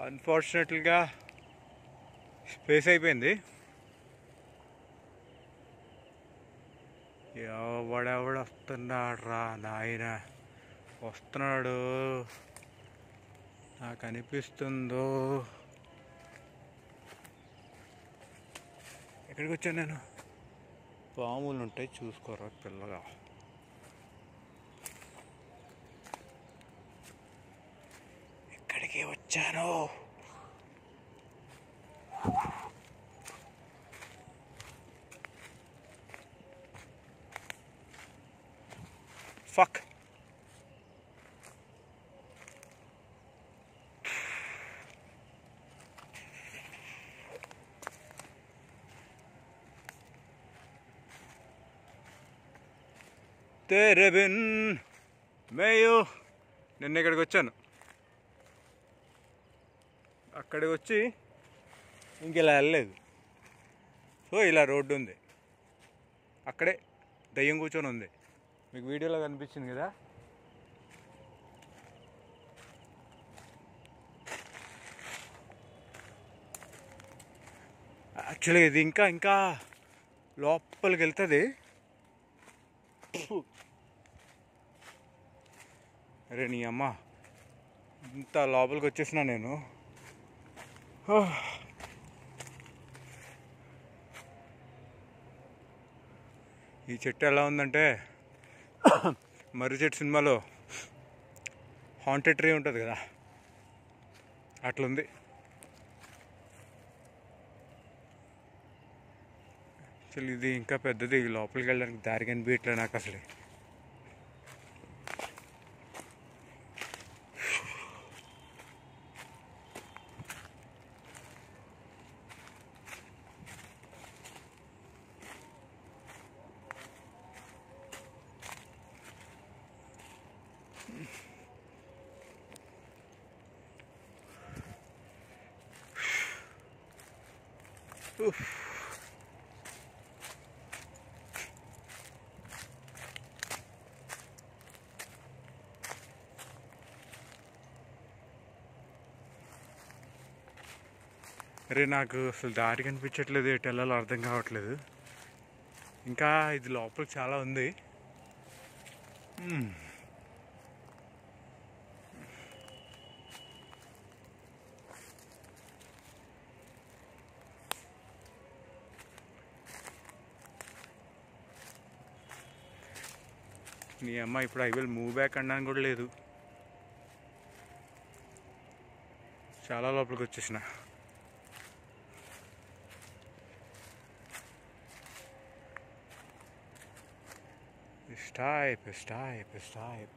అన్ఫార్చునేట్గా space అయిపోయింది. ఎవడెవడు వస్తున్నాడు రా నాయన, వస్తున్నాడు నాకు అనిపిస్తుందో. ఎక్కడికి వచ్చాను నేను? పాములు ఉంటాయి చూసుకోరా పిల్లగా. ఎక్కడికి వచ్చాను? ఫక్. तेरे बिन मैं यूं. నిన్న ఇక్కడికి వచ్చాను, అక్కడికి వచ్చి ఇంకెలా వెళ్ళలేదు. సో ఇలా రోడ్డు ఉంది, అక్కడే దయ్యం కూర్చొని ఉంది. మీకు వీడియోలో కనిపించింది కదా. యాక్చువల్గా ఇది ఇంకా ఇంకా లోపలికి వెళ్తుంది. అరే నీ అమ్మ, ఇంత లోపలికి వచ్చేసినా నేను. ఈ చెట్టు ఎలా ఉందంటే మర్రి చెట్టు సినిమాలో హాంటెడ్ ట్రీ ఉంటుంది కదా, అట్లుంది. అసలు ఇది ఇంకా పెద్దది, లోపలికి వెళ్ళడానికి దారి కనిపించట్లే నాకు అసలు. అరే నాకు అసలు దారి కనిపించట్లేదు, ఎటు వెళ్ళాలో అర్థం కావట్లేదు. ఇంకా ఇది లోపల చాలా ఉంది. నీ అమ్మ ఇప్పుడు ఐ విల్ మూవ్ బ్యాక్ అనడానికి కూడా లేదు. చాలా లోపలికి వచ్చేసిన. Stop.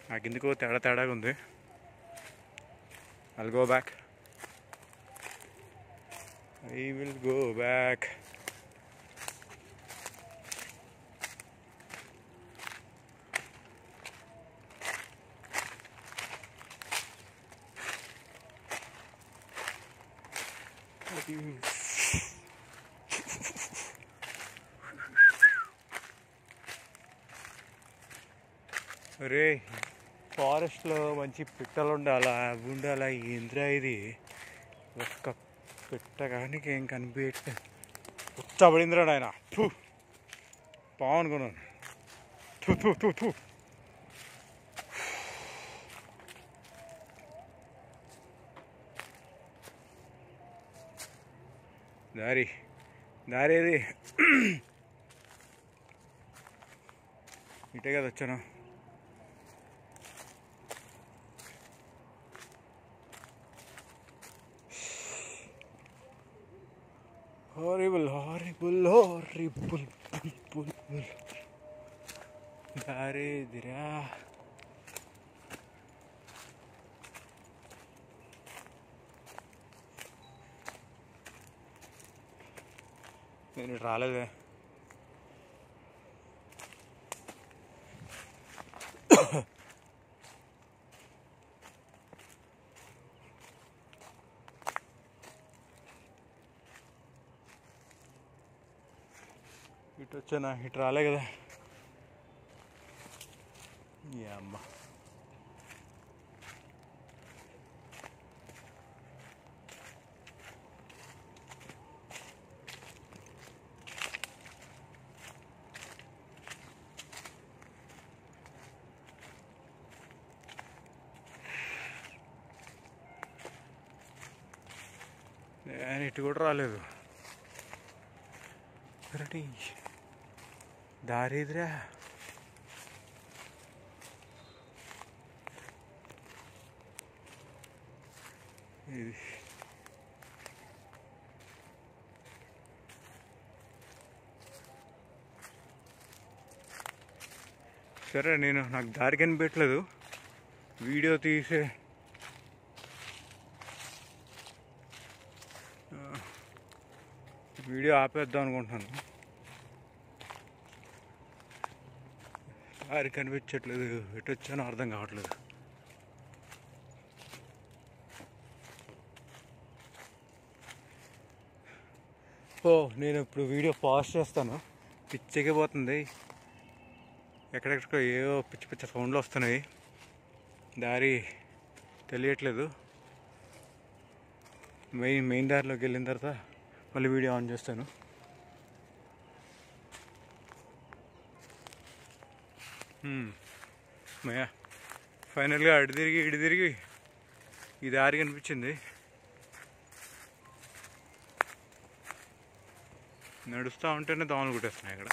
నాకెందుకో తేడాగా ఉంది. I'll go back. I will go back. అరే ఫారెస్ట్లో మంచి పిట్టలు ఉండాలా, అవి ఉండాలా. ఏంద్రా ఇది, ఒక్క పిట్ట కానీ ఏం కనిపించట్లేదు. ఉచ్చబడిందిరా నాయన, పావు అనుకున్నాను. దారి ఏది? ఇటే కదా వచ్చాను. హారిబుల్ దారేదిరా. నేను ఇటు రాలేదే. ఇటు వచ్చానా, ఇటు రాలే కదా. ఈ అమ్మ నేను ఇటు కూడా రాలేదు. రెడీ దారి ఎదురా. ఇది సరే, నాకు దారి కనిపించట్లేదు. వీడియో తీసే వీడియో ఆపేద్దాం అనుకుంటున్నాను. దారి కనిపించట్లేదు, ఎటు వచ్చానో అర్థం కావట్లేదు. నేను ఇప్పుడు వీడియో పాజ్ చేస్తాను. పిచ్చెక్కిపోతుంది. ఎక్కడెక్కడికో ఏవో పిచ్చి పిచ్చి సౌండ్లు వస్తున్నాయి. దారి తెలియట్లేదు. మెయిన్ దారిలోకి వెళ్ళిన తర్వాత మళ్ళీ వీడియో ఆన్ చేస్తాను. ఫైనల్గా ఇటు తిరిగి ఈ దారి కనిపించింది. నడుస్తూ ఉంటేనే దోమలు కుట్టేస్తున్నాయి ఇక్కడ.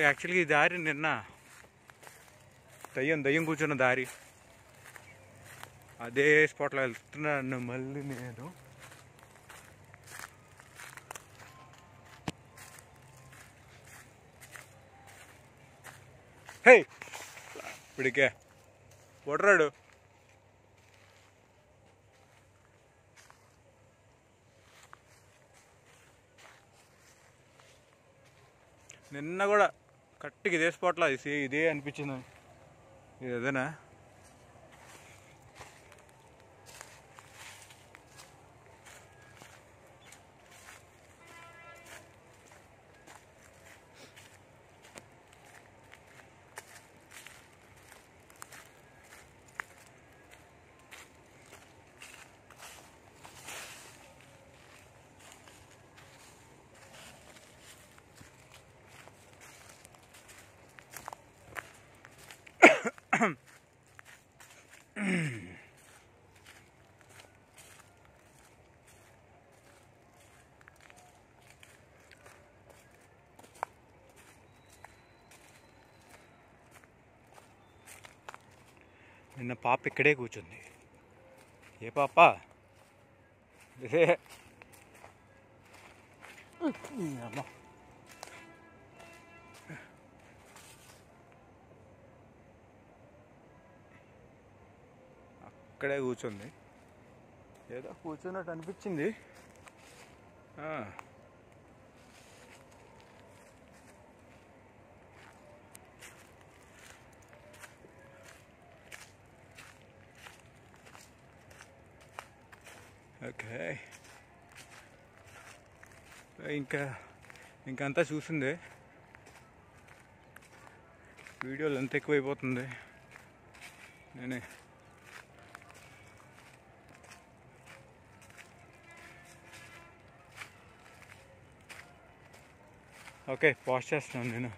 యాక్చువల్గా ఈ దారి నిన్న దయ్యం కూర్చున్న దారి. అదే స్పాట్లో వెళ్తున్నాను మళ్ళీ నేను. హే ఇప్పటికే పొడరాడు. నిన్న కూడా కరెక్ట్గా ఇదే స్పాట్లో ఇదే అనిపించింది. ఇది అదేనా? నిన్న పాప ఇక్కడే కూర్చుంది. ఏ పాప? అమ్మ అక్కడే కూర్చుంది. ఏదో కూర్చున్నట్టు అనిపించింది. ఓకే, ఇంకంతా చూసిందే. వీడియోలు ఎంత ఎక్కువైపోతుంది. నేనే ఓకే పాజ్ చేస్తున్నాను నేను.